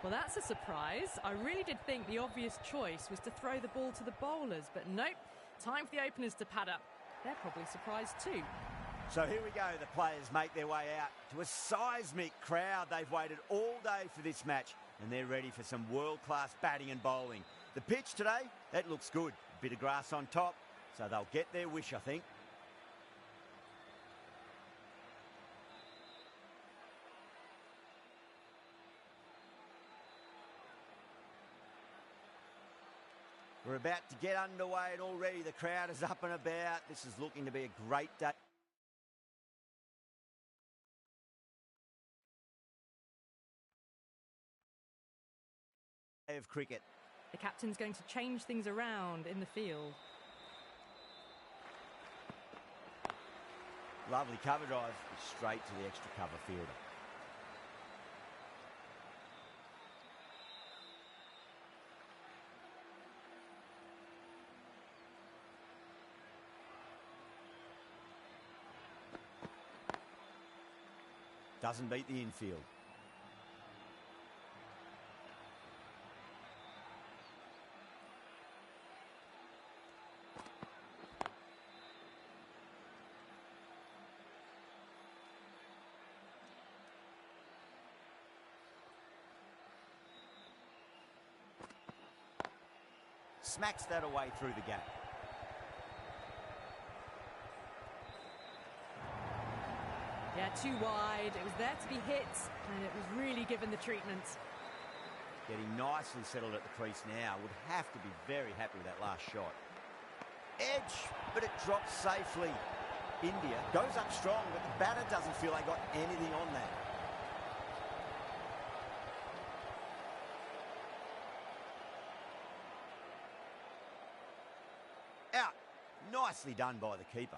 Well, that's a surprise. I really did think the obvious choice was to throw the ball to the bowlers, but nope. Time for the openers to pad up. They're probably surprised too. So here we go. The players make their way out to a seismic crowd. They've waited all day for this match and they're ready for some world-class batting and bowling. The pitch today, that looks good. A bit of grass on top, so they'll get their wish, I think. We're about to get underway and already the crowd is up and about. This is looking to be a great day of cricket. The captain's going to change things around in the field. Lovely cover drive, straight to the extra cover fielder. Doesn't beat the infield. Smacks that away through the gap. Yeah, too wide. It was there to be hit, and it was really given the treatment. Getting nicely settled at the crease now. Would have to be very happy with that last shot. Edge, but it drops safely. India goes up strong, but the batter doesn't feel they got anything on that. Out. Nicely done by the keeper.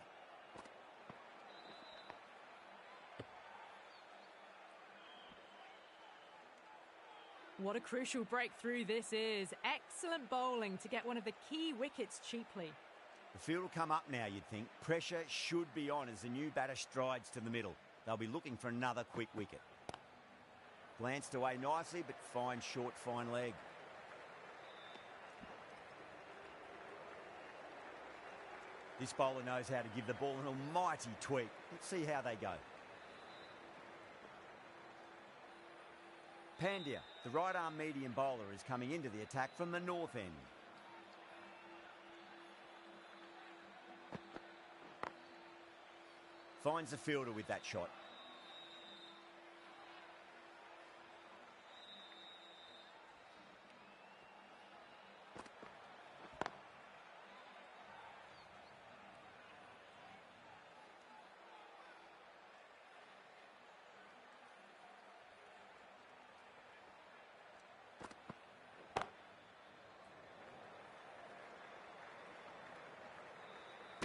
What a crucial breakthrough this is. Excellent bowling to get one of the key wickets cheaply. The field will come up now, you'd think. Pressure should be on as the new batter strides to the middle. They'll be looking for another quick wicket. Glanced away nicely, but fine short, fine leg. This bowler knows how to give the ball an almighty tweak. Let's see how they go. Pandya, the right-arm medium bowler, is coming into the attack from the north end. Finds the fielder with that shot.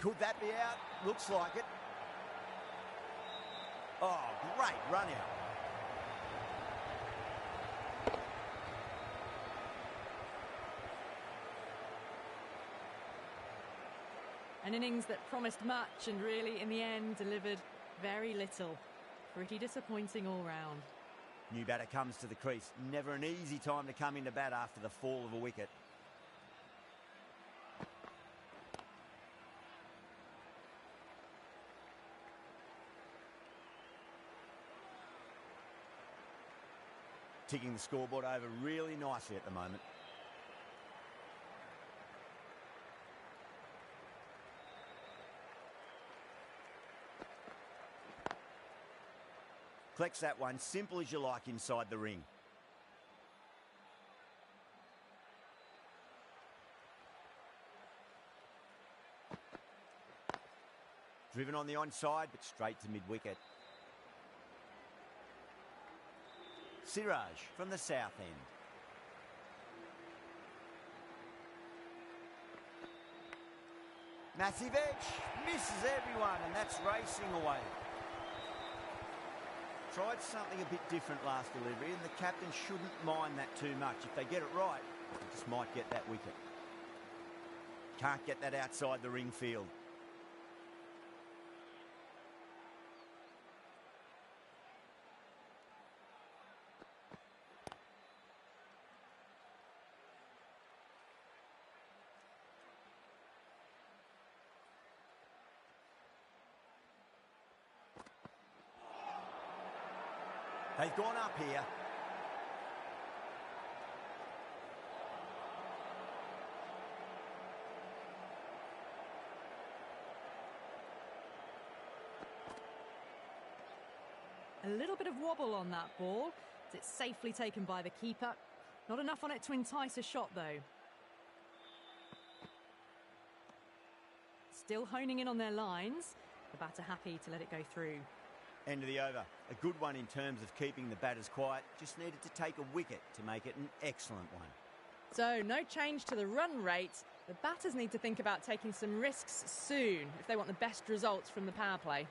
Could that be out? Looks like it. Oh, great run out. An innings that promised much and really, in the end, delivered very little. Pretty disappointing all round. New batter comes to the crease. Never an easy time to come into bat after the fall of a wicket. Ticking the scoreboard over really nicely at the moment. Collects that one, simple as you like inside the ring. Driven on the onside, but straight to mid-wicket. Siraj from the south end. Massive edge, misses everyone, and that's racing away. Tried something a bit different last delivery, and the captain shouldn't mind that too much. If they get it right, they just might get that wicket. Can't get that outside the ring field. They've gone up here. A little bit of wobble on that ball. It's safely taken by the keeper. Not enough on it to entice a shot, though. Still honing in on their lines. The batter happy to let it go through. End of the over. A good one in terms of keeping the batters quiet. Just needed to take a wicket to make it an excellent one. So, no change to the run rate. The batters need to think about taking some risks soon if they want the best results from the power play.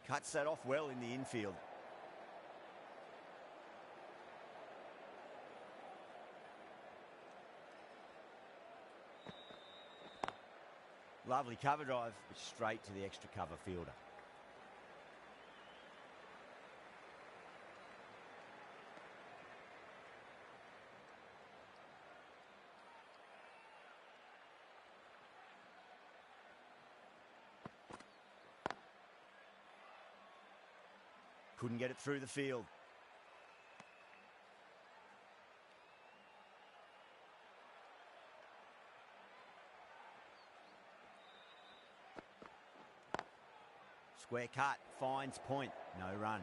Cuts that off well in the infield. Lovely cover drive, but straight to the extra cover fielder. Couldn't get it through the field. Square cut, finds point, no run.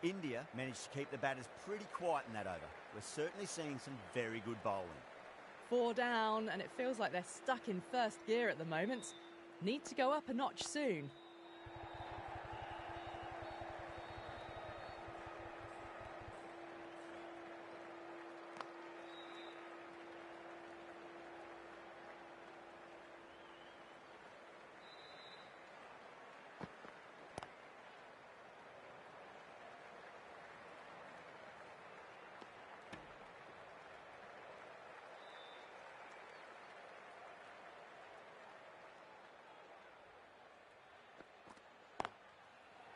India managed to keep the batters pretty quiet in that over. We're certainly seeing some very good bowling. 4 down, and it feels like they're stuck in first gear at the moment. Need to go up a notch soon.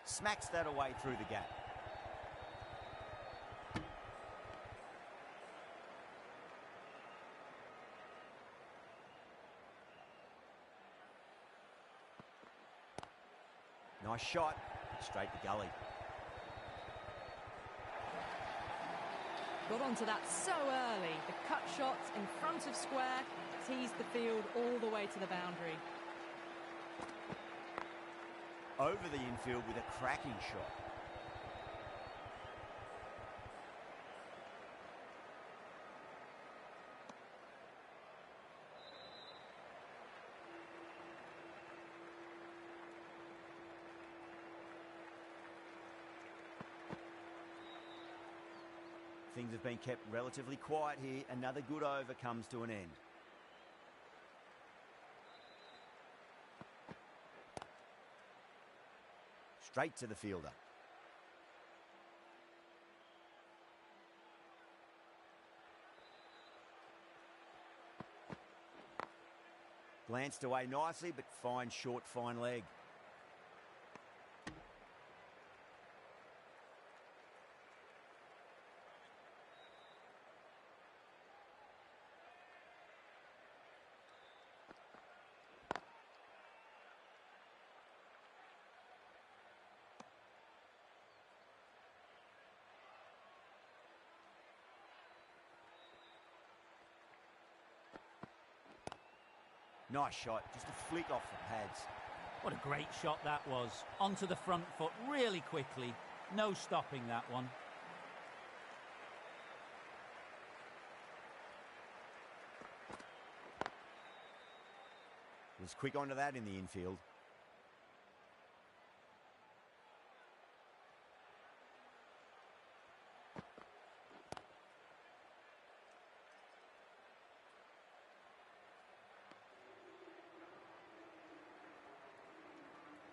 Smacks that away through the gap. Nice shot, straight to gully. Got onto that so early. The cut shot in front of square teased the field all the way to the boundary. Over the infield with a cracking shot. Things have been kept relatively quiet here. Another good over comes to an end. Straight to the fielder. Glanced away nicely, but fine short, fine leg. Nice shot, just a flick off the pads. What a great shot that was. Onto the front foot really quickly. No stopping that one. Was quick onto that in the infield.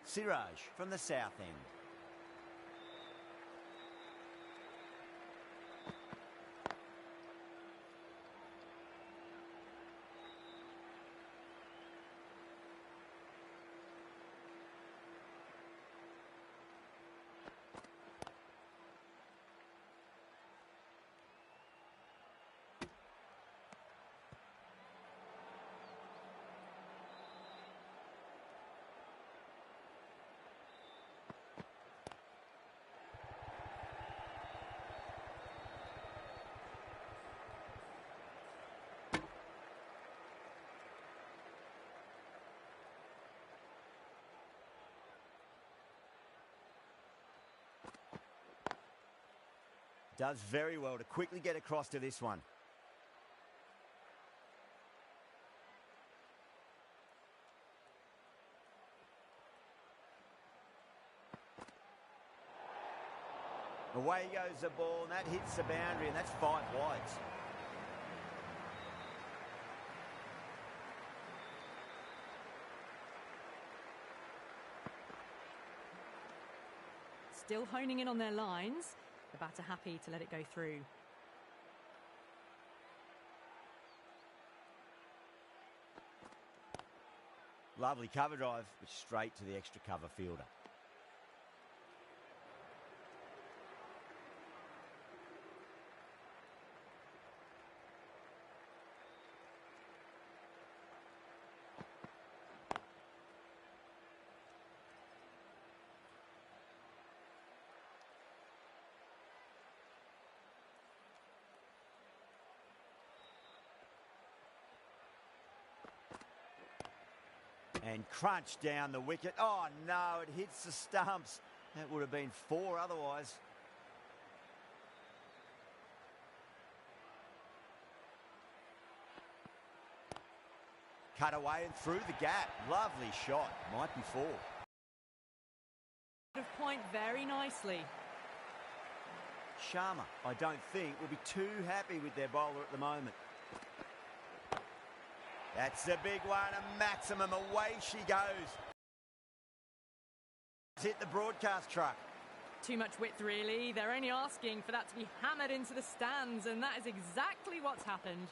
Siraj from the south end. Does very well to quickly get across to this one. Away goes the ball, and that hits the boundary, and that's 5 wides. Still honing in on their lines. The batter happy to let it go through. Lovely cover drive, but straight to the extra cover fielder. And crunch down the wicket. Oh, no, it hits the stumps. That would have been 4 otherwise. Cut away and through the gap. Lovely shot. Might be 4. Point very nicely. Sharma, I don't think, will be too happy with their bowler at the moment. That's a big one, a maximum. Away she goes. Hit the broadcast truck. Too much width, really. They're only asking for that to be hammered into the stands, and that is exactly what's happened.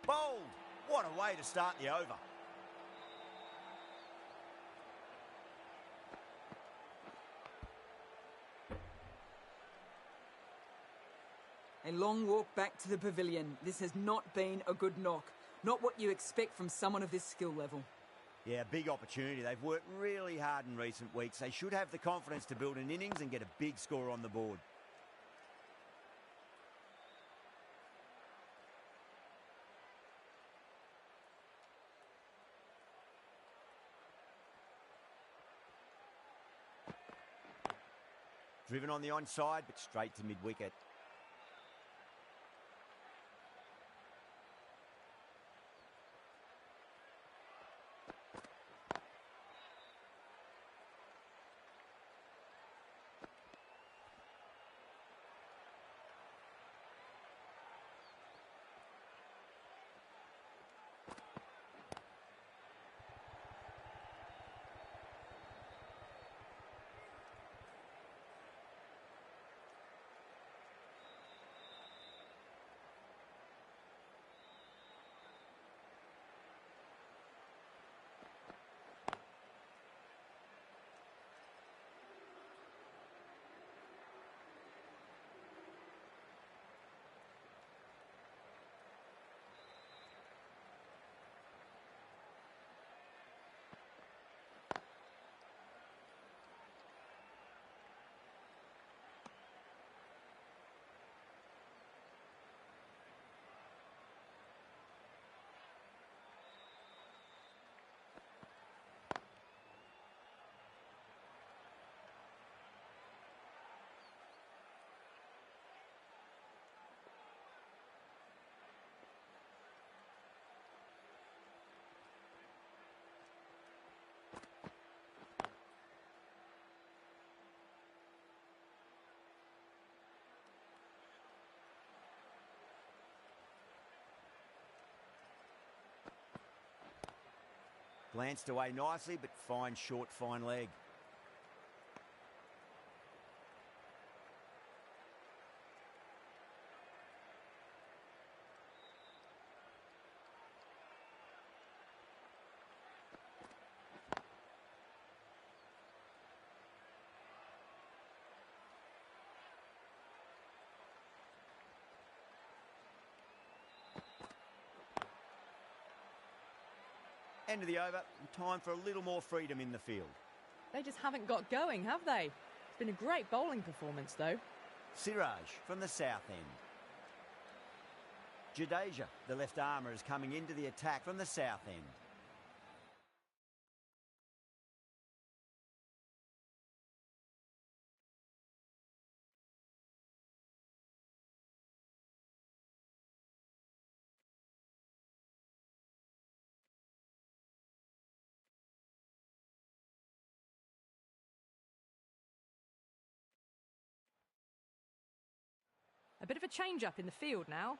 Bowled. What a way to start the over. A long walk back to the pavilion. This has not been a good knock. Not what you expect from someone of this skill level. Yeah, big opportunity. They've worked really hard in recent weeks. They should have the confidence to build an innings and get a big score on the board. Driven on the onside, but straight to mid-wicket. Glanced away nicely, but fine short, fine leg. End of the over, and time for a little more freedom in the field. They just haven't got going, have they? It's been a great bowling performance, though. Siraj from the south end. Jadeja, the left armour, is coming into the attack from the south end. A bit of a change-up in the field now.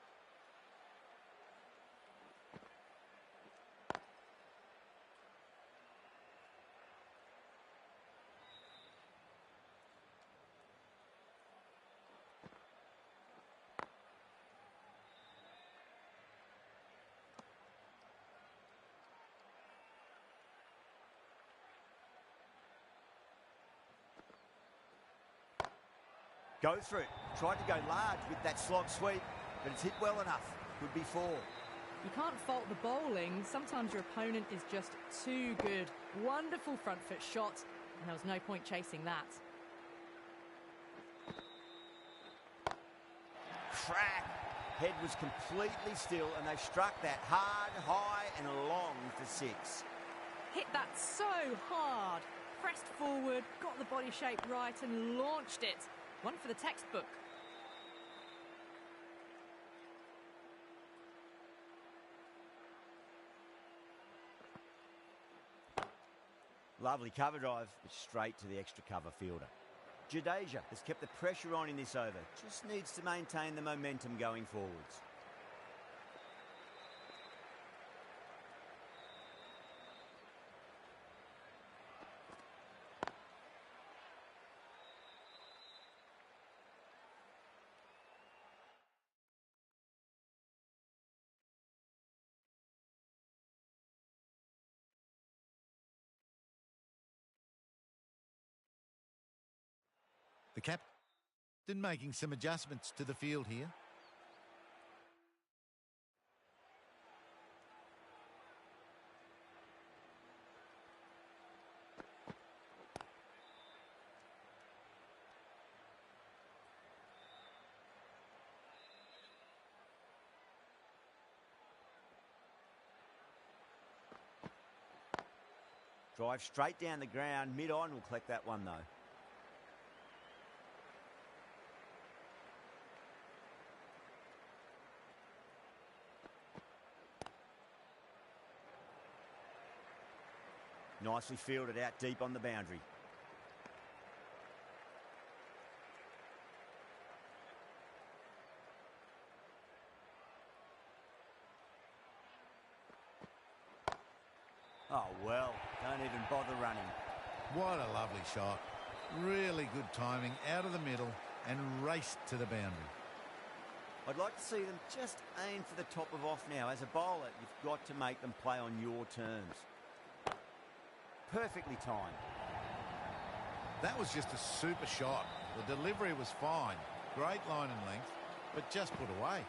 Go through. Tried to go large with that slog sweep, but it's hit well enough. Could be 4. You can't fault the bowling. Sometimes your opponent is just too good. Wonderful front foot shot, and there was no point chasing that. Crack. Head was completely still, and they struck that hard, high, and long for 6. Hit that so hard. Pressed forward, got the body shape right, and launched it. One for the textbook. Lovely cover drive, but straight to the extra cover fielder. Jadeja has kept the pressure on in this over. Just needs to maintain the momentum going forwards. The captain making some adjustments to the field here. Drive straight down the ground, mid-on will collect that one though. Nicely fielded out deep on the boundary. Oh well, don't even bother running. What a lovely shot. Really good timing out of the middle and raced to the boundary. I'd like to see them just aim for the top of off now. As a bowler, you've got to make them play on your terms. Perfectly timed. That was just a super shot. The delivery was fine. Great line and length, but just put away.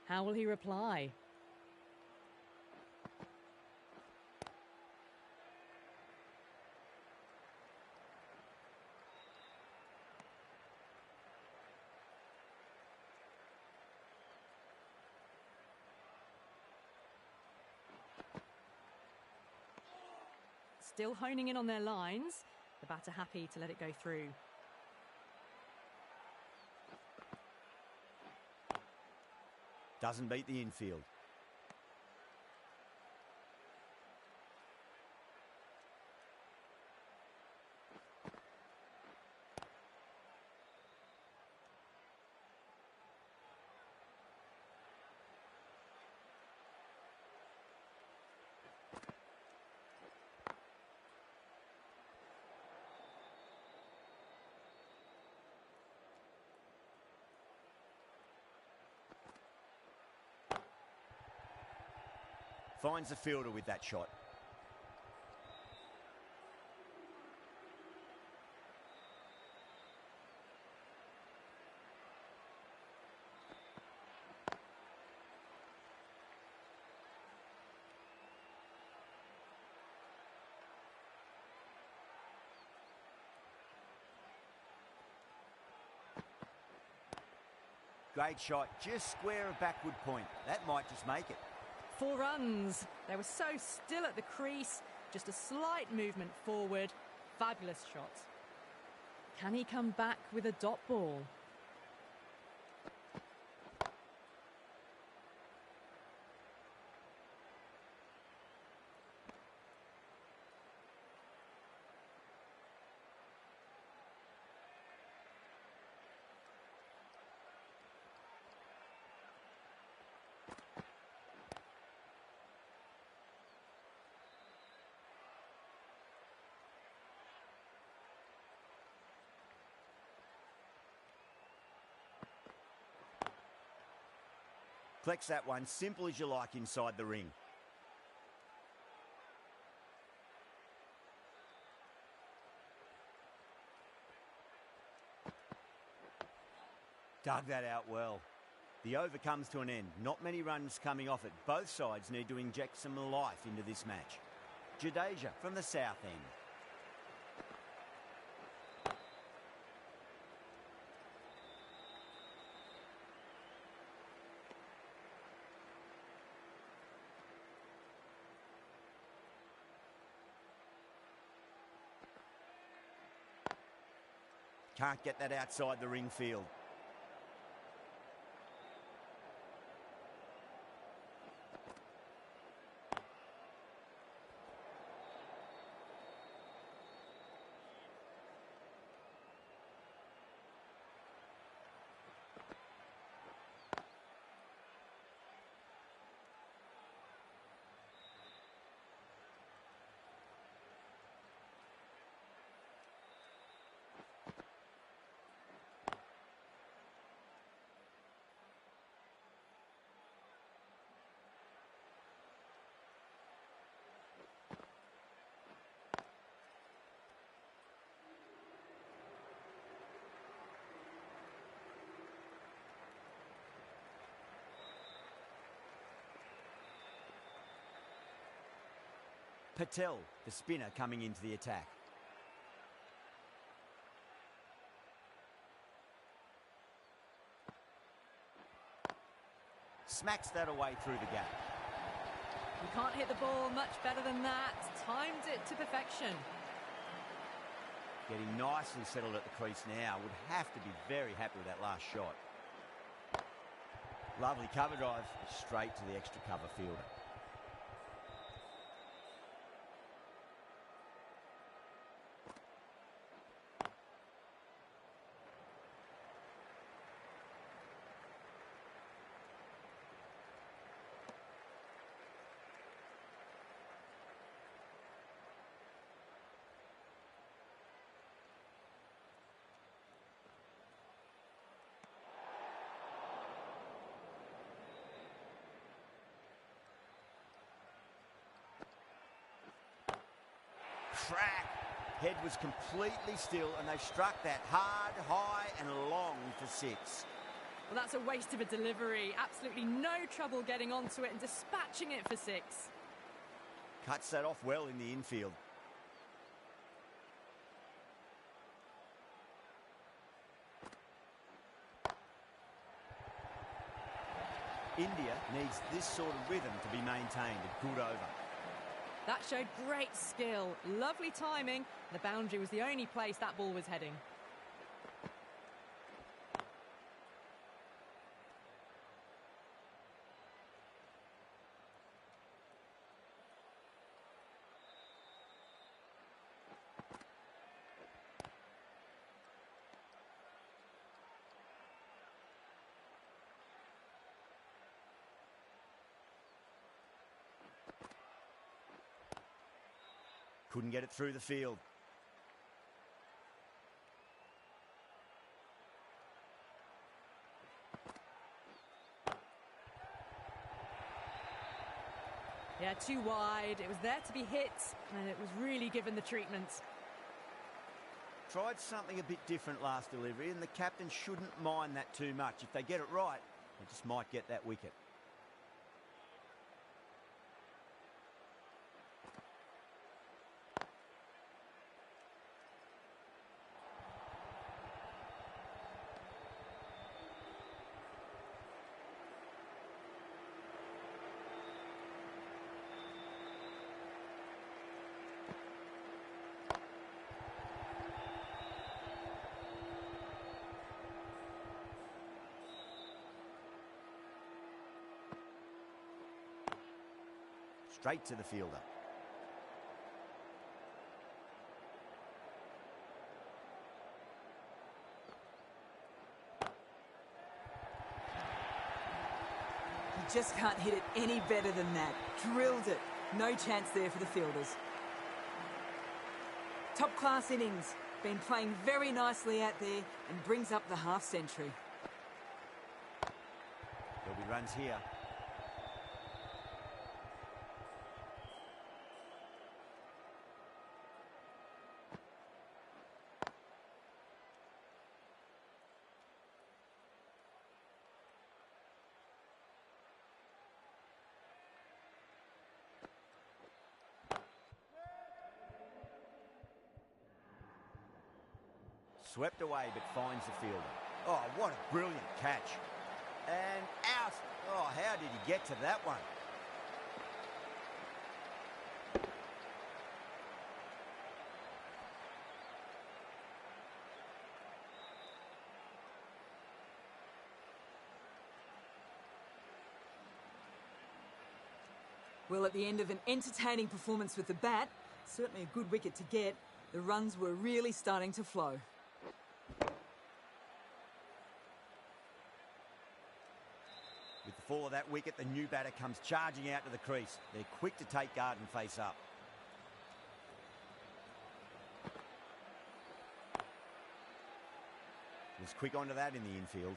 How will he reply? Still honing in on their lines. The batter happy to let it go through. Doesn't beat the infield. Finds the fielder with that shot. Great shot, just square of backward point. That might just make it. 4 runs. They were so still at the crease. Just a slight movement forward. Fabulous shot. Can he come back with a dot ball? Flex that one, simple as you like inside the ring. Dug that out well. The over comes to an end. Not many runs coming off it. Both sides need to inject some life into this match. Jadeja from the south end. Can't get that outside the ring field. Patel, the spinner, coming into the attack. Smacks that away through the gap. You can't hit the ball much better than that. Timed it to perfection. Getting nicely settled at the crease now. Would have to be very happy with that last shot. Lovely cover drive, straight to the extra cover fielder. Crack. Head was completely still and they struck that hard, high and long for 6. Well, that's a waste of a delivery. Absolutely no trouble getting onto it and dispatching it for 6. Cuts that off well in the infield. India needs this sort of rhythm to be maintained. A good over. That showed great skill. Lovely timing. The boundary was the only place that ball was heading. Couldn't get it through the field. Yeah, too wide. It was there to be hit, and it was really given the treatment. Tried something a bit different last delivery, and the captain shouldn't mind that too much. If they get it right, they just might get that wicket. Straight to the fielder. You just can't hit it any better than that. Drilled it. No chance there for the fielders. Top class innings. Been playing very nicely out there and brings up the half century. There'll be runs here. Swept away but finds the fielder. Oh, what a brilliant catch. And out. Oh, how did he get to that one? Well, at the end of an entertaining performance with the bat, certainly a good wicket to get, the runs were really starting to flow. With the fall of that wicket, the new batter comes charging out to the crease. They're quick to take guard and face up. Was quick onto that in the infield.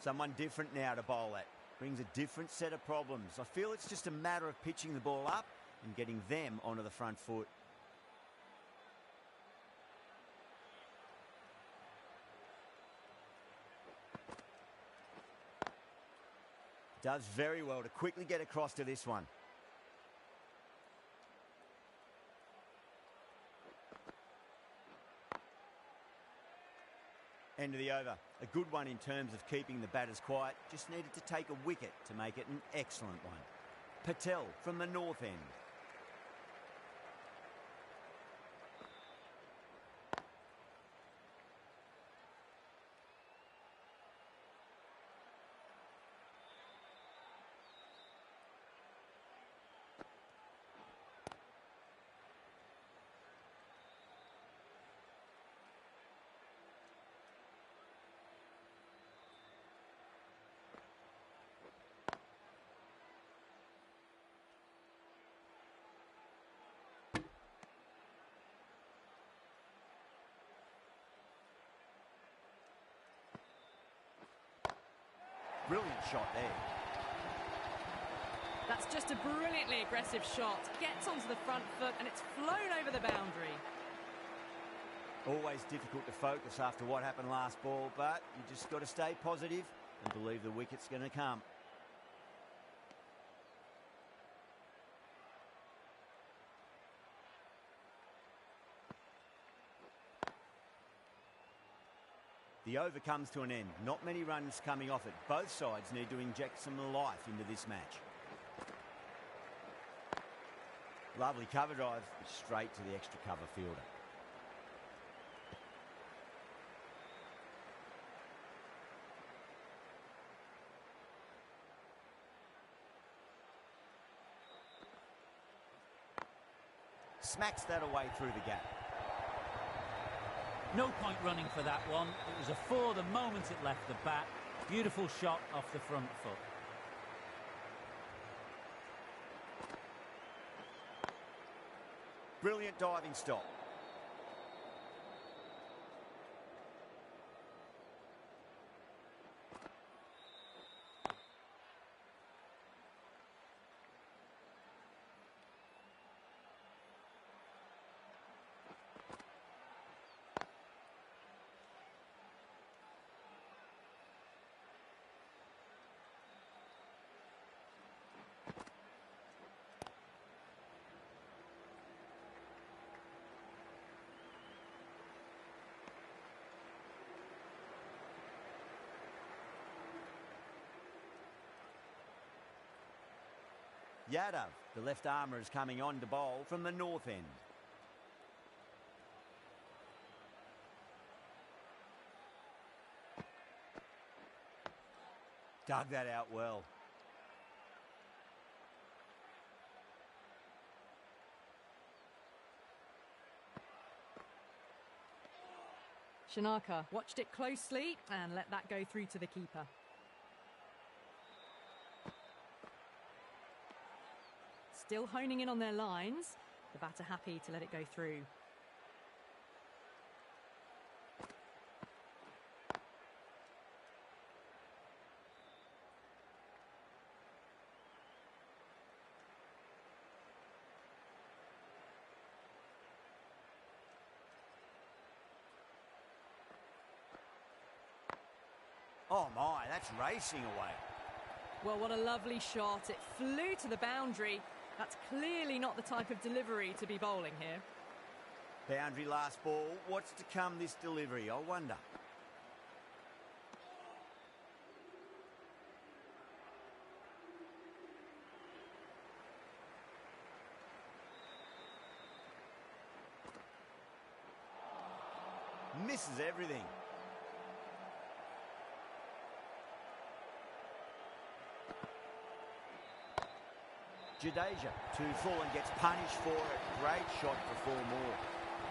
Someone different now to bowl at. Brings a different set of problems. I feel it's just a matter of pitching the ball up and getting them onto the front foot. Does very well to quickly get across to this one. End of the over. A good one in terms of keeping the batters quiet. Just needed to take a wicket to make it an excellent one. Patel from the north end. Brilliant shot there. That's just a brilliantly aggressive shot. Gets onto the front foot and it's flown over the boundary. Always difficult to focus after what happened last ball, but you just got to stay positive and believe the wicket's going to come. The over comes to an end. Not many runs coming off it. Both sides need to inject some life into this match. Lovely cover drive, straight to the extra cover fielder. Smacks that away through the gap. No point running for that one. It was a four the moment it left the bat. Beautiful shot off the front foot. Brilliant diving stop. Yadav, the left armour, is coming on to bowl from the north end. Dug that out well. Shanaka watched it closely and let that go through to the keeper. Still honing in on their lines. The batter happy to let it go through. Oh my, that's racing away. Well, what a lovely shot. It flew to the boundary. That's clearly not the type of delivery to be bowling here. Boundary last ball. What's to come this delivery, I wonder? Misses everything. Jadeja, too full and gets punished for it. Great shot for 4 more.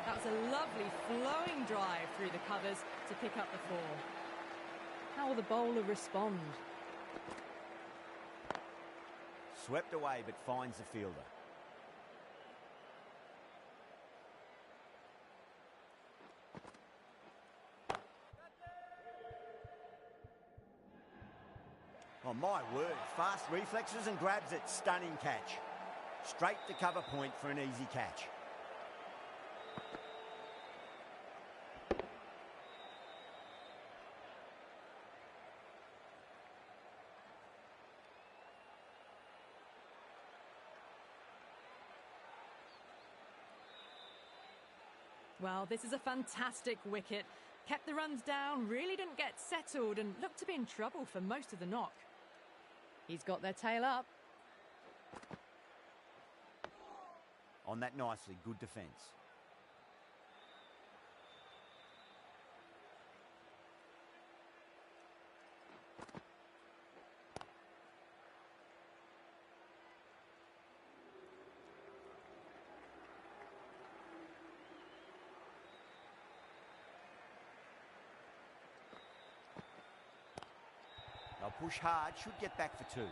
That was a lovely flowing drive through the covers to pick up the 4. How will the bowler respond? Swept away but finds the fielder. Oh my word, fast reflexes and grabs it, stunning catch. Straight to cover point for an easy catch. Well, this is a fantastic wicket. Kept the runs down, really didn't get settled and looked to be in trouble for most of the knock. He's got their tail up. On that nicely, good defence. They'll push hard, should get back for 2.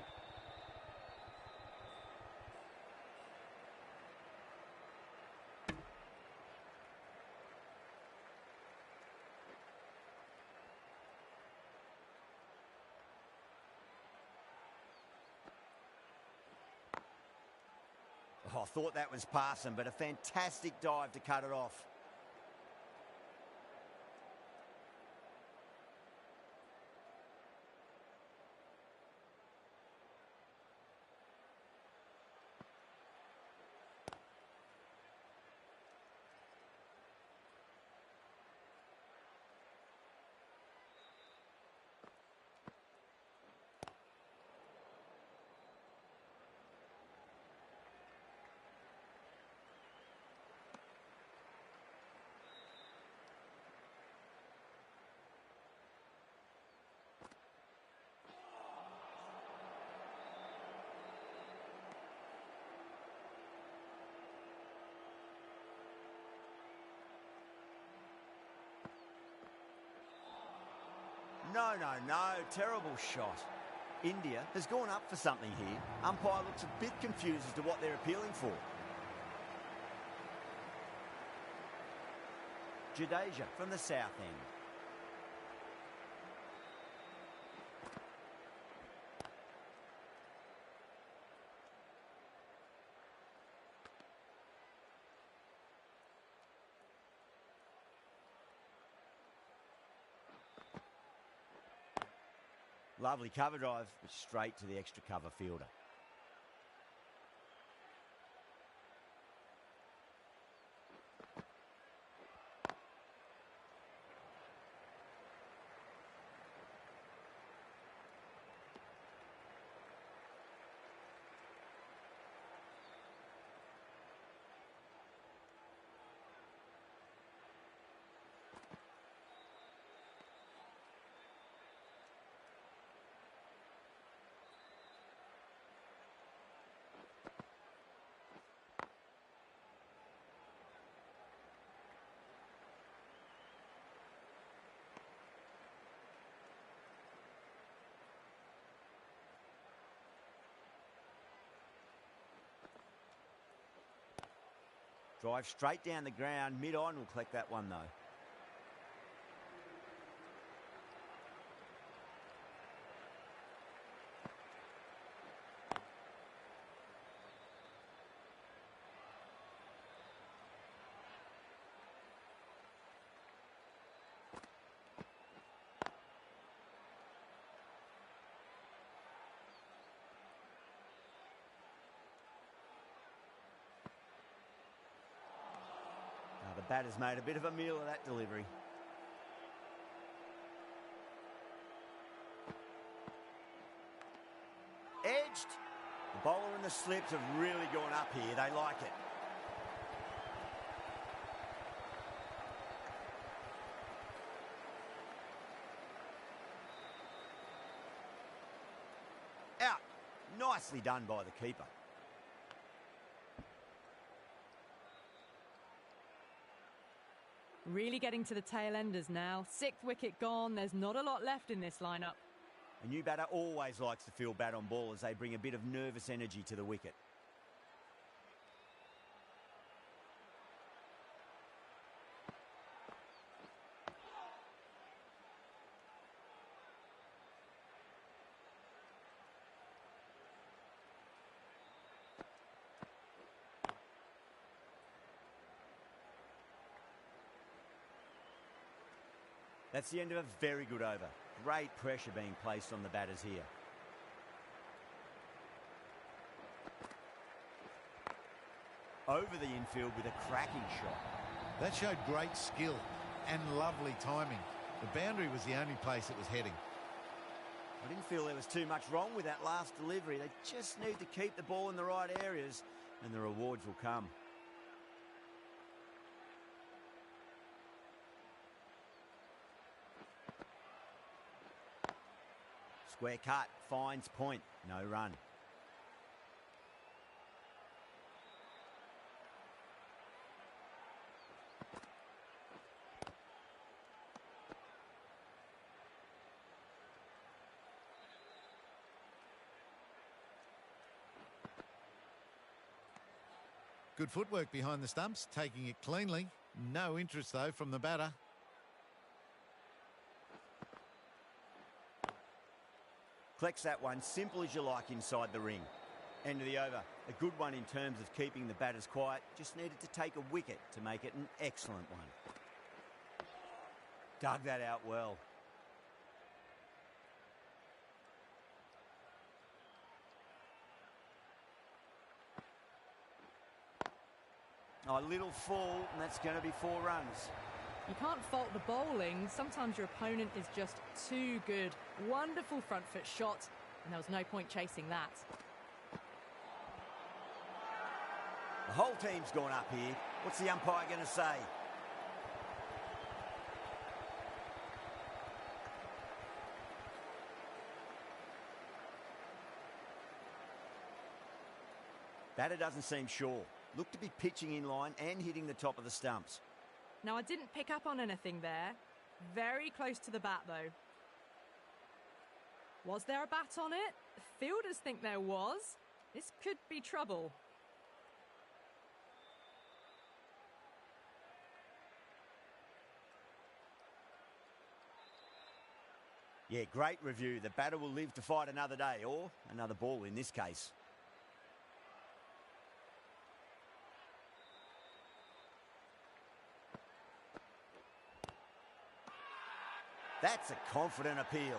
Oh, I thought that was passing, but a fantastic dive to cut it off. No, no, no. Terrible shot. India has gone up for something here. Umpire looks a bit confused as to what they're appealing for. Jadeja from the south end. Lovely cover drive, but straight to the extra cover fielder. Drive straight down the ground. Mid-on will collect that one, though. The batter's made a bit of a meal of that delivery. Edged. The bowler and the slips have really gone up here. They like it. Out. Nicely done by the keeper. Really getting to the tail enders now. 6th wicket gone. There's not a lot left in this lineup. A new batter always likes to feel bat on ball as they bring a bit of nervous energy to the wicket. That's the end of a very good over. Great pressure being placed on the batters here. Over the infield with a cracking shot. That showed great skill and lovely timing. The boundary was the only place it was heading. I didn't feel there was too much wrong with that last delivery. They just need to keep the ball in the right areas and the rewards will come. Square cut, finds point, no run. Good footwork behind the stumps, taking it cleanly. No interest, though, from the batter. Collects that one, simple as you like inside the ring. End of the over. A good one in terms of keeping the batters quiet. Just needed to take a wicket to make it an excellent one. Dug that out well. Oh, a little fall, and that's going to be 4 runs. You can't fault the bowling. Sometimes your opponent is just too good. Wonderful front foot shot, and there was no point chasing that. The whole team's gone up here. What's the umpire going to say? Batter doesn't seem sure. Looked to be pitching in line and hitting the top of the stumps. Now, I didn't pick up on anything there. Very close to the bat, though. Was there a bat on it? Fielders think there was. This could be trouble. Yeah, great review. The batter will live to fight another day, or another ball in this case. That's a confident appeal.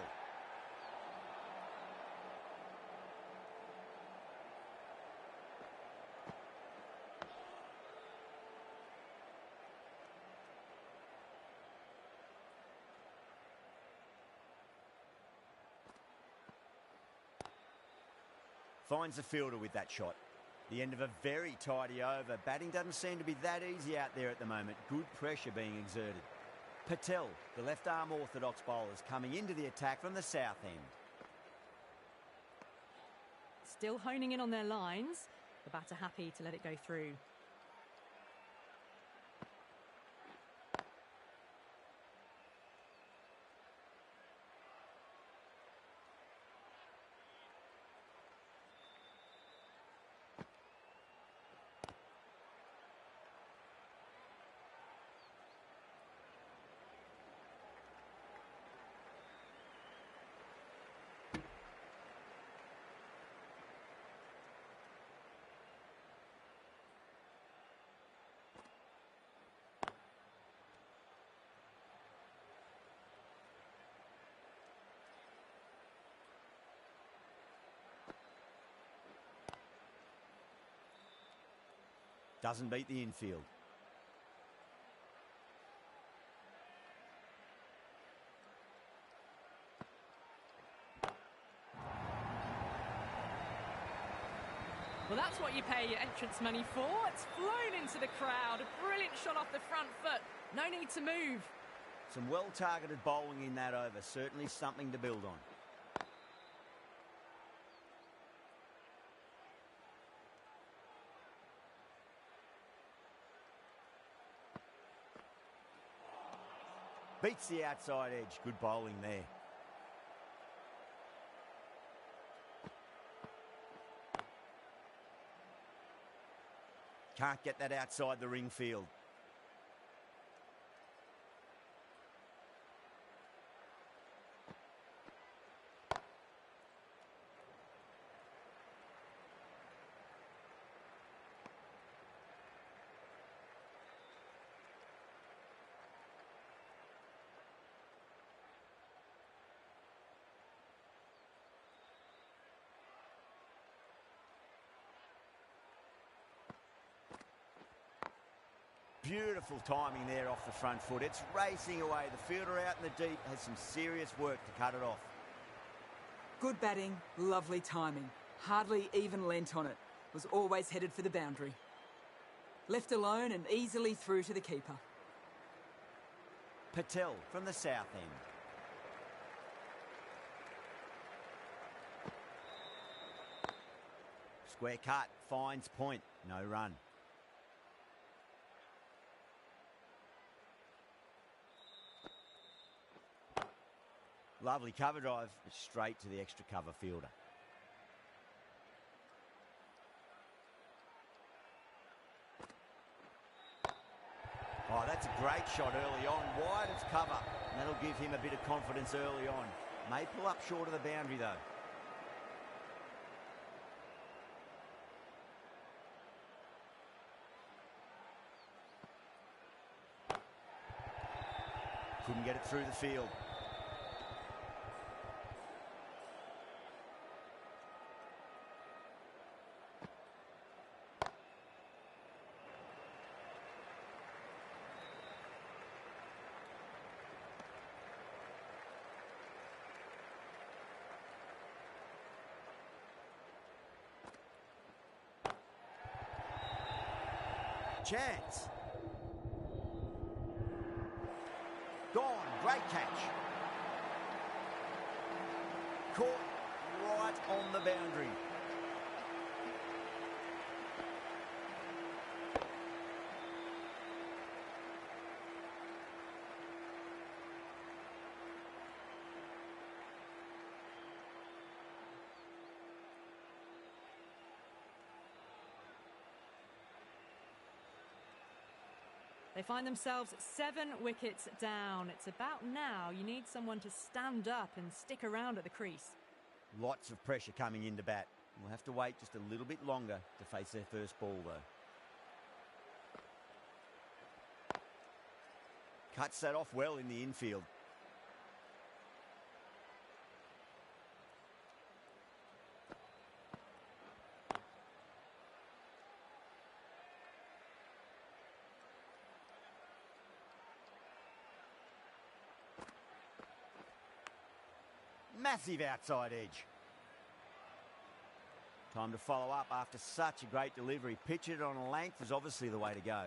Finds the fielder with that shot. The end of a very tidy over. Batting doesn't seem to be that easy out there at the moment. Good pressure being exerted. Patel, the left-arm orthodox bowlers, coming into the attack from the south end. Still honing in on their lines. The batter happy to let it go through. Doesn't beat the infield. Well, that's what you pay your entrance money for. It's flown into the crowd. A brilliant shot off the front foot. No need to move. Some well-targeted bowling in that over. Certainly something to build on. Beats the outside edge. Good bowling there. Can't get that outside the ring field. Beautiful timing there off the front foot. It's racing away. The fielder out in the deep has some serious work to cut it off. Good batting, lovely timing. Hardly even lent on it. Was always headed for the boundary. Left alone and easily through to the keeper. Patel from the south end. Square cut, finds point, no run. Lovely cover drive, straight to the extra cover fielder. Oh, that's a great shot early on. Wide of cover. And that'll give him a bit of confidence early on. May pull up short of the boundary, though. Couldn't get it through the field. Chance. Gone. Great catch. Caught right on the boundary. They find themselves 7 wickets down. It's about now you need someone to stand up and stick around at the crease. Lots of pressure coming into bat. We'll have to wait just a little bit longer to face their first ball, though. Cuts that off well in the infield. Massive outside edge. Time to follow up after such a great delivery. Pitch it on a length is obviously the way to go.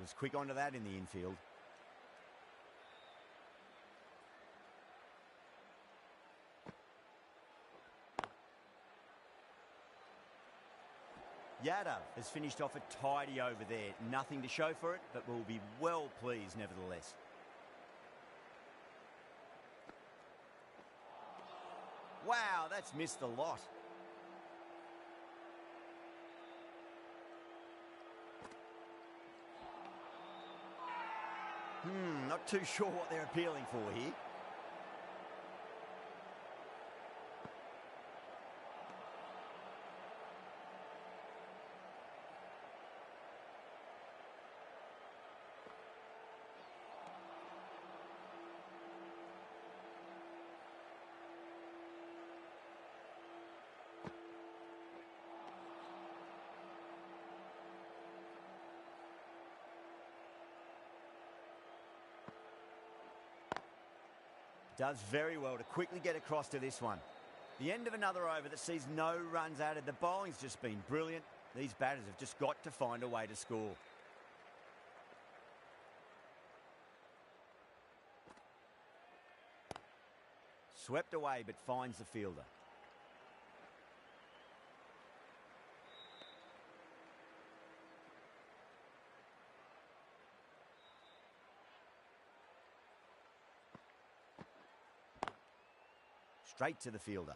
Was quick onto that in the infield. Yadav has finished off a tidy over there. Nothing to show for it, but will be well pleased nevertheless. Wow, that's missed a lot. Not too sure what they're appealing for here. Does very well to quickly get across to this one. The end of another over that sees no runs added. The bowling's just been brilliant. These batters have just got to find a way to score. Swept away but finds the fielder. Straight to the fielder.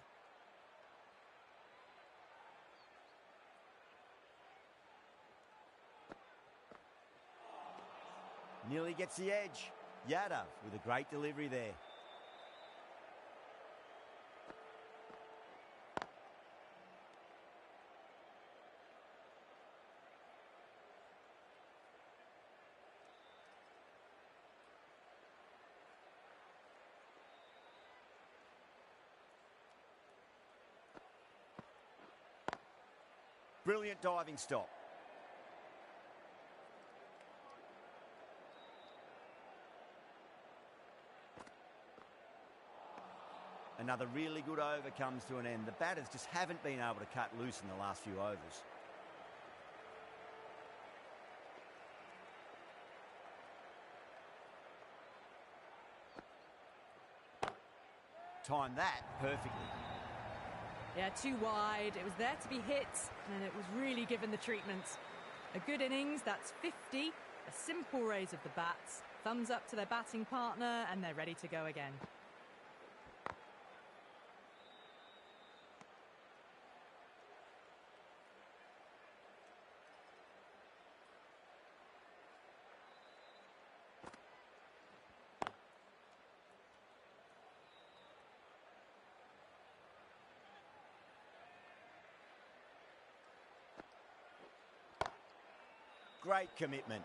Nearly gets the edge. Yadav with a great delivery there. Brilliant diving stop. Another really good over comes to an end. The batters just haven't been able to cut loose in the last few overs. Timed that perfectly. Yeah, too wide. It was there to be hit, and it was really given the treatment. A good innings, that's 50. A simple raise of the bats. Thumbs up to their batting partner, and they're ready to go again. Great commitment.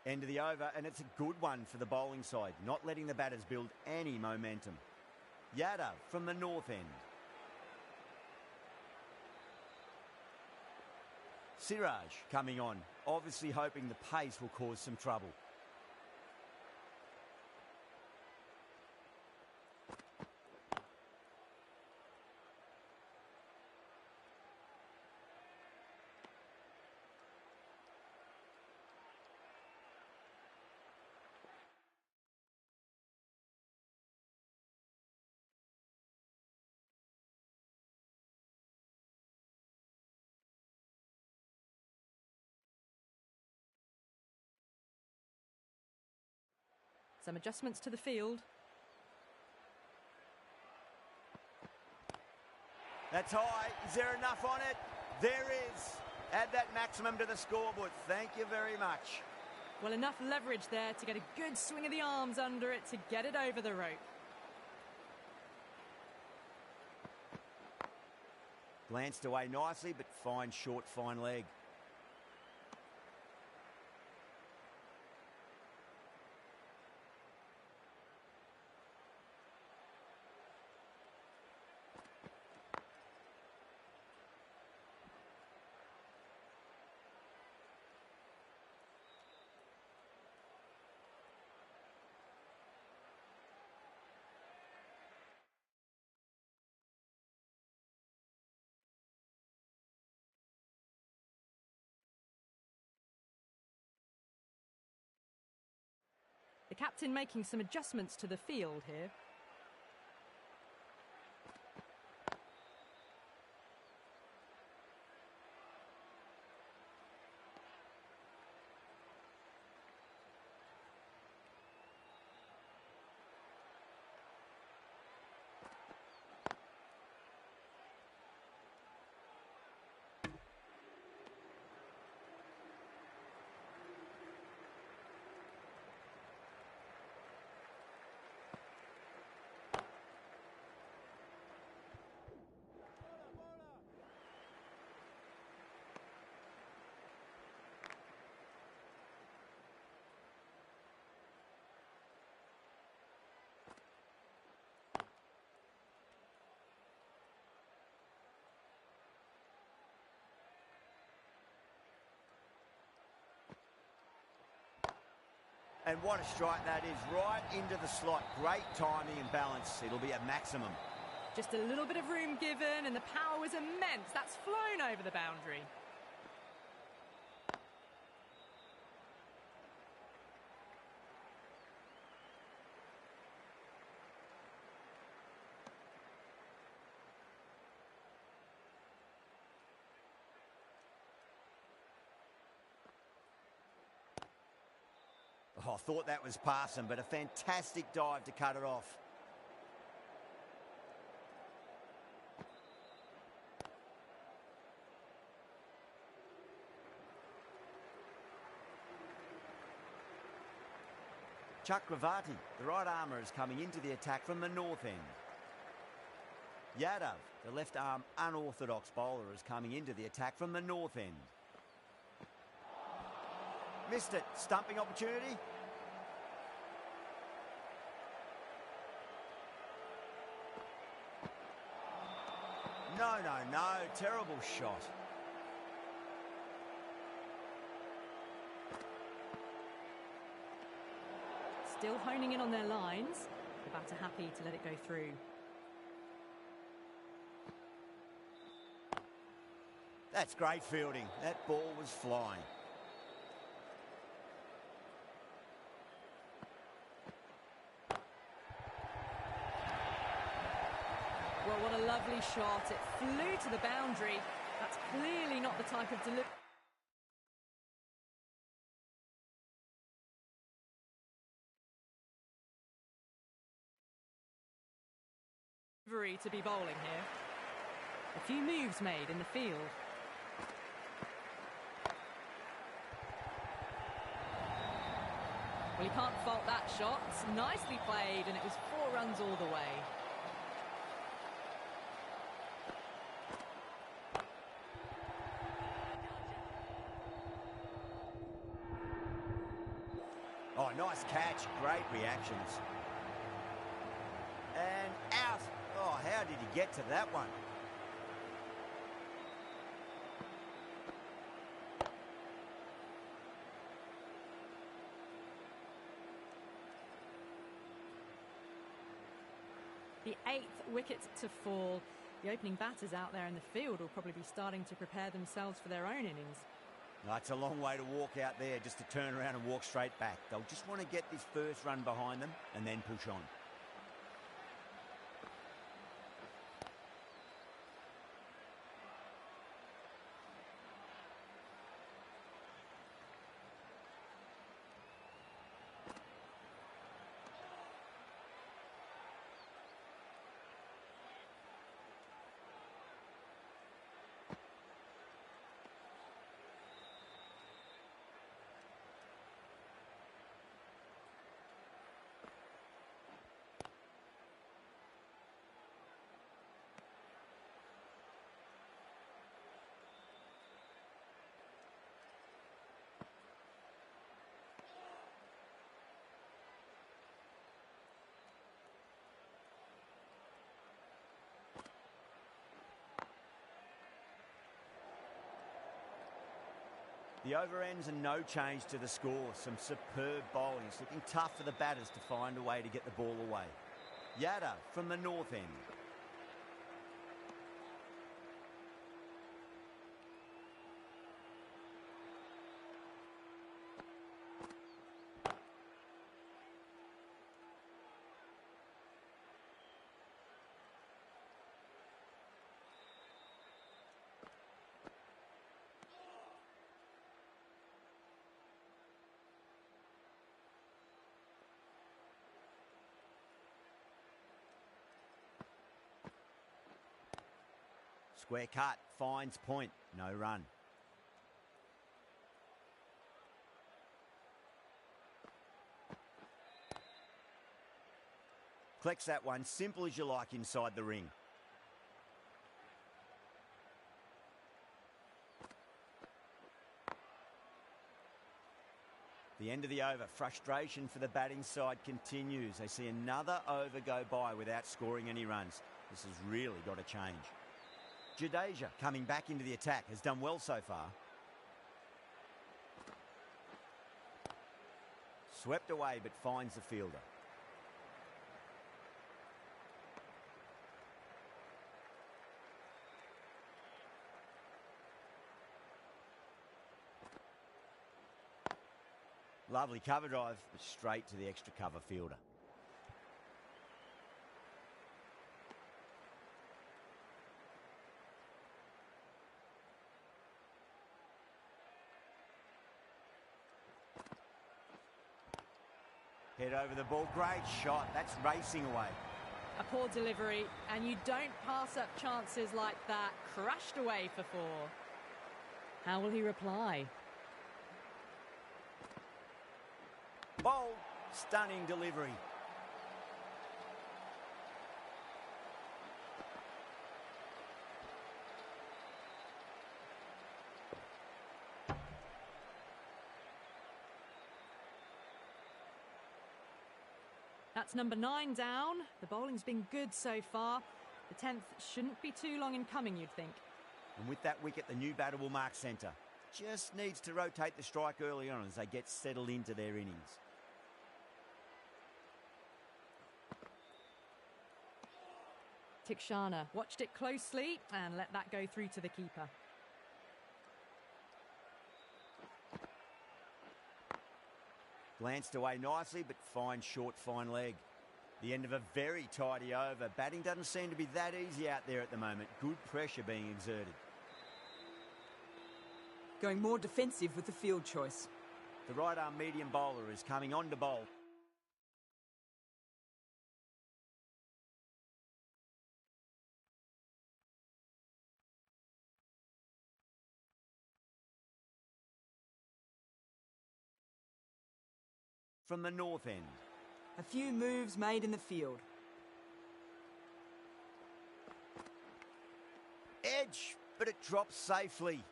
End of the over, and it's a good one for the bowling side, not letting the batters build any momentum. Yadav from the north end. Siraj coming on, obviously hoping the pace will cause some trouble. Some adjustments to the field. That's high. Is there enough on it? There is. Add that maximum to the scoreboard. Thank you very much. Well, enough leverage there to get a good swing of the arms under it to get it over the rope. Glanced away nicely, but fine short, fine leg. The captain making some adjustments to the field here. And what a strike that is, right into the slot. Great timing and balance. It'll be a maximum. Just a little bit of room given, and the power was immense. That's flown over the boundary. Oh, I thought that was passing, but a fantastic dive to cut it off. Chakravarti, the right armour, is coming into the attack from the north end. Yadav, the left arm unorthodox bowler, is coming into the attack from the north end. Missed it. Stumping opportunity. No. Terrible shot. Still honing in on their lines. The batter happy to let it go through. That's great fielding. That ball was flying. Well, what a lovely shot. It flew to the boundary. That's clearly not the type of delivery to be bowling here. A few moves made in the field. Well, you can't fault that shot. It's nicely played, and it was 4 runs all the way. Oh, nice catch. Great reactions. And out. Oh, how did he get to that one? The 8th wicket to fall. The opening batters out there in the field will probably be starting to prepare themselves for their own innings. No, it's a long way to walk out there just to turn around and walk straight back. They'll just want to get this first run behind them and then push on. The over ends and no change to the score. Some superb bowling. It's looking tough for the batters to find a way to get the ball away. Yada from the north end. Square cut, finds point, no run. Collects that one, simple as you like inside the ring. The end of the over, frustration for the batting side continues. They see another over go by without scoring any runs. This has really got to change. Jadeja coming back into the attack, has done well so far. Swept away but finds the fielder. Lovely cover drive, but straight to the extra cover fielder. Head over the ball, great shot, that's racing away. A poor delivery, and you don't pass up chances like that. Crashed away for 4. How will he reply? Bold, stunning delivery. That's number 9 down. The bowling's been good so far. The 10th shouldn't be too long in coming, you'd think. And with that wicket, the new batter will mark centre. Just needs to rotate the strike early on as they get settled into their innings. Tikshana watched it closely and let that go through to the keeper. Glanced away nicely, but fine short, fine leg. The end of a very tidy over. Batting doesn't seem to be that easy out there at the moment. Good pressure being exerted. Going more defensive with the field choice. The right-arm medium bowler is coming on to bowl. From the north end. A few moves made in the field. Edge, but it drops safely.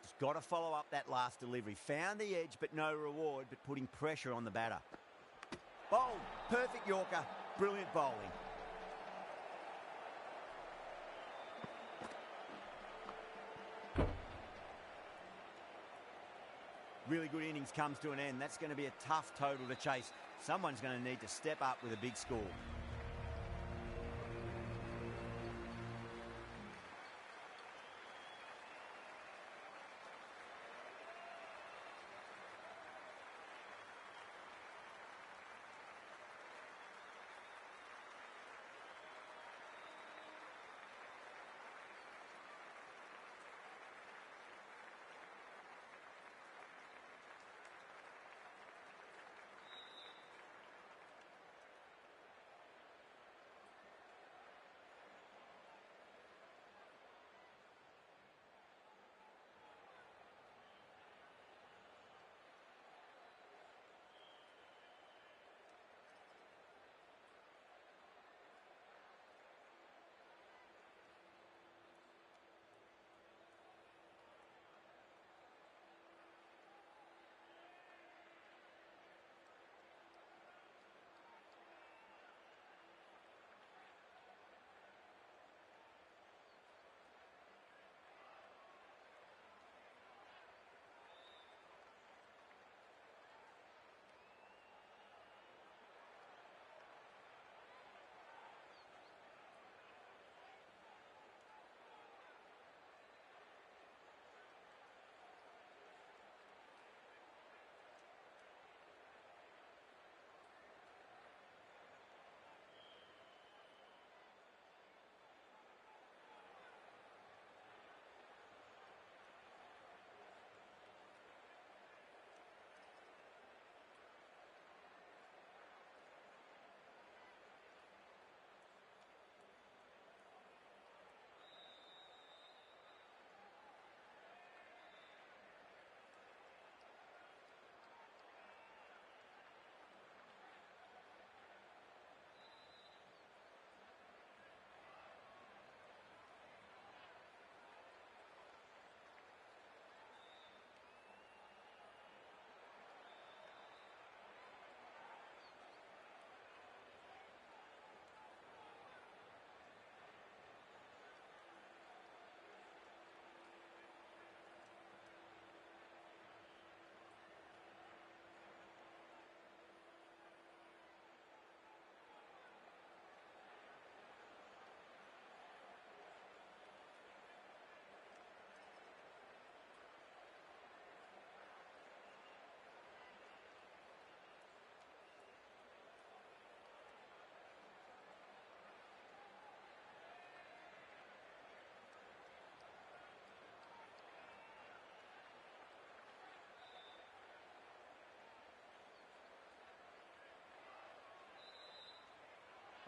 Just got to follow up that last delivery. Found the edge, but no reward, but putting pressure on the batter. Bowled, perfect Yorker, brilliant bowling. Really good innings comes to an end. That's going to be a tough total to chase. Someone's going to need to step up with a big score.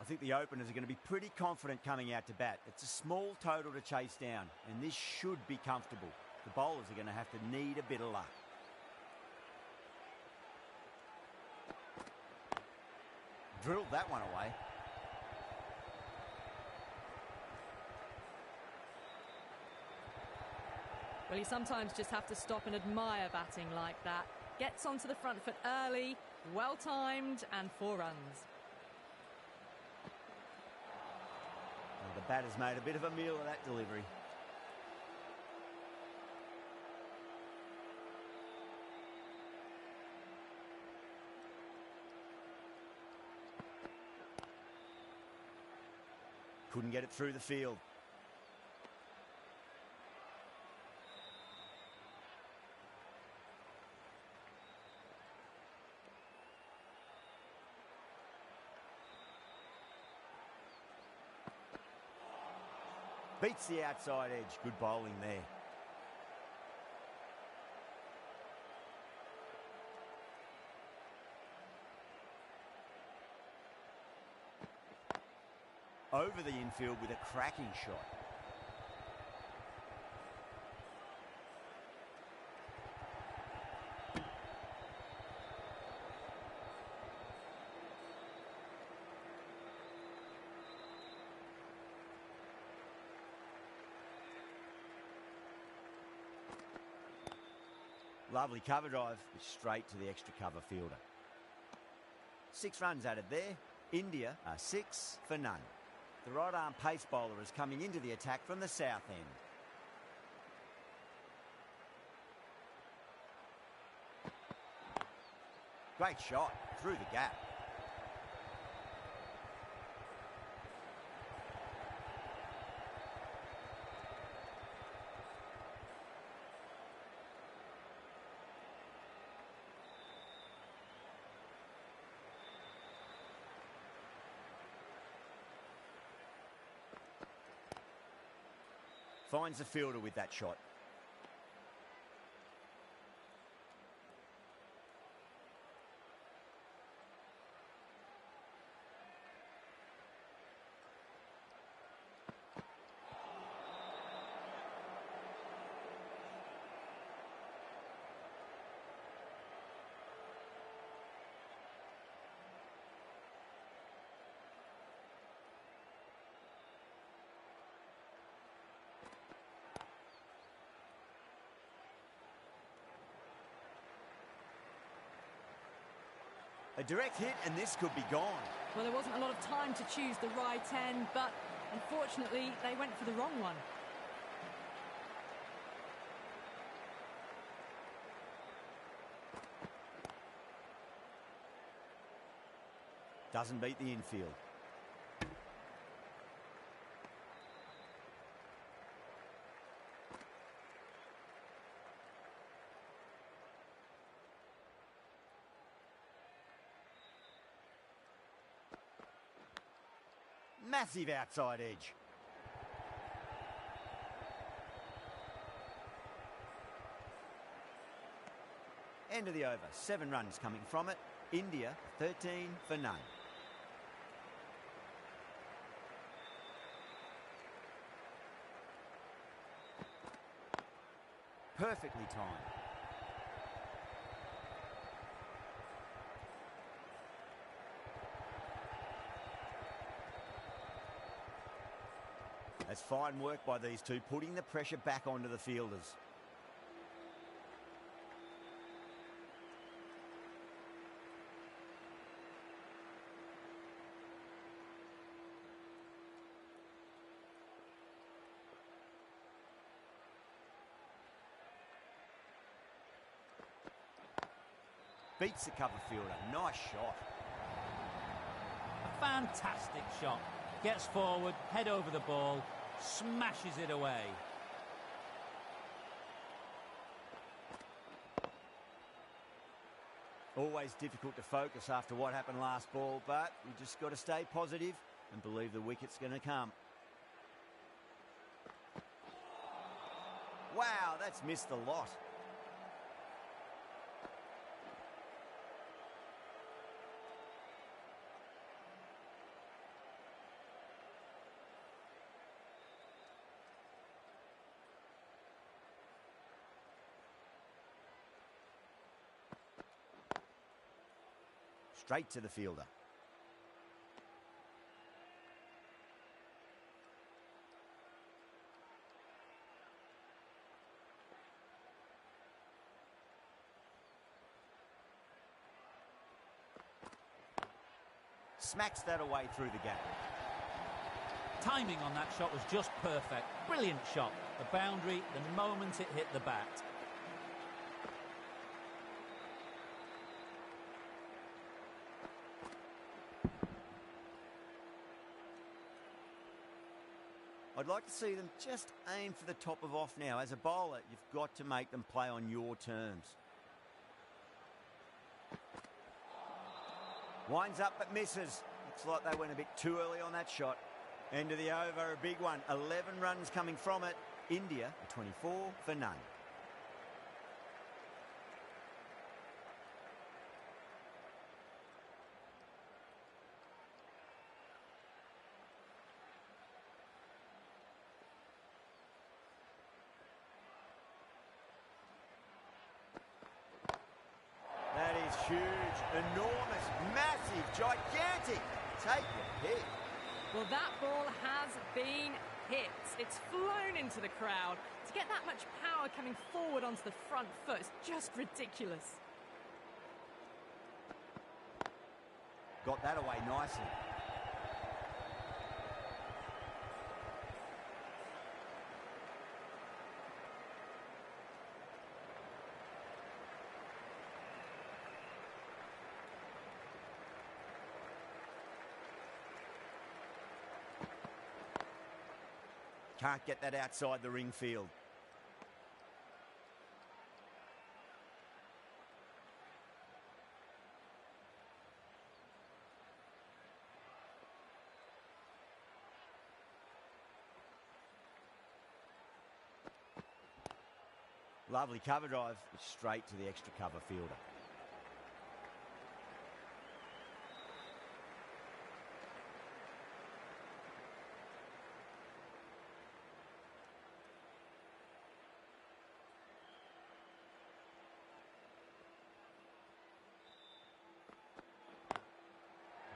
I think the openers are going to be pretty confident coming out to bat. It's a small total to chase down, and this should be comfortable. The bowlers are going to have to need a bit of luck. Drilled that one away. Well, you sometimes just have to stop and admire batting like that. Gets onto the front foot early, well-timed, and 4 runs. And the batter's made a bit of a meal of that delivery. Couldn't get it through the field. Beats the outside edge. Good bowling there. Over the infield with a cracking shot. Lovely cover drive, straight to the extra cover fielder. 6 runs added there. India are 6 for none. The right-arm pace bowler is coming into the attack from the south end. Great shot, through the gap. Finds the fielder with that shot. A direct hit and this could be gone. Well, there wasn't a lot of time to choose the right end, but unfortunately they went for the wrong one. Doesn't beat the infield. Massive outside edge. End of the over. 7 runs coming from it. India 13 for none. Perfectly timed. That's fine work by these two, putting the pressure back onto the fielders. Beats the cover fielder. Nice shot. A fantastic shot. Gets forward, head over the ball, smashes it away. Always difficult to focus after what happened last ball, but you just got to stay positive and believe the wicket's going to come. Wow, that's missed a lot. straight to the fielder. Smacks that away through the gap. Timing on that shot was just perfect. Brilliant shot. The boundary the moment it hit the bat. I'd like to see them just aim for the top of off now. As a bowler, you've got to make them play on your terms. Winds up but misses. Looks like they went a bit too early on that shot. End of the over, a big one. 11 runs coming from it. India, 24 for none. That is huge, enormous, massive, gigantic. Take your pick. Well, that ball has been hit. It's flown into the crowd. To get that much power coming forward onto the front foot is just ridiculous. Got that away nicely. Can't get that outside the ring field. Lovely cover drive, straight to the extra cover fielder.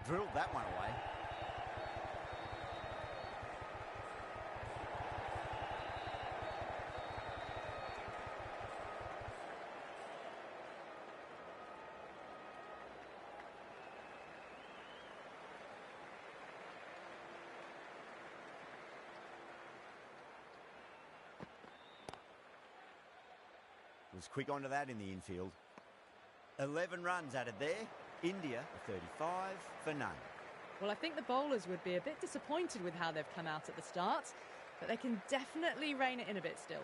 Drilled that one away. Was quick onto that in the infield. 11 runs added there. India, 35 for none. Well, I think the bowlers would be a bit disappointed with how they've come out at the start, but they can definitely rein it in a bit still.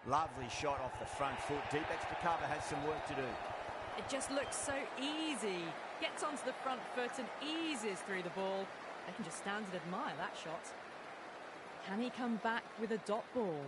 Lovely shot off the front foot. Deep extra cover has some work to do. It just looks so easy. Gets onto the front foot and eases through the ball. They can just stand and admire that shot. Can he come back with a dot ball?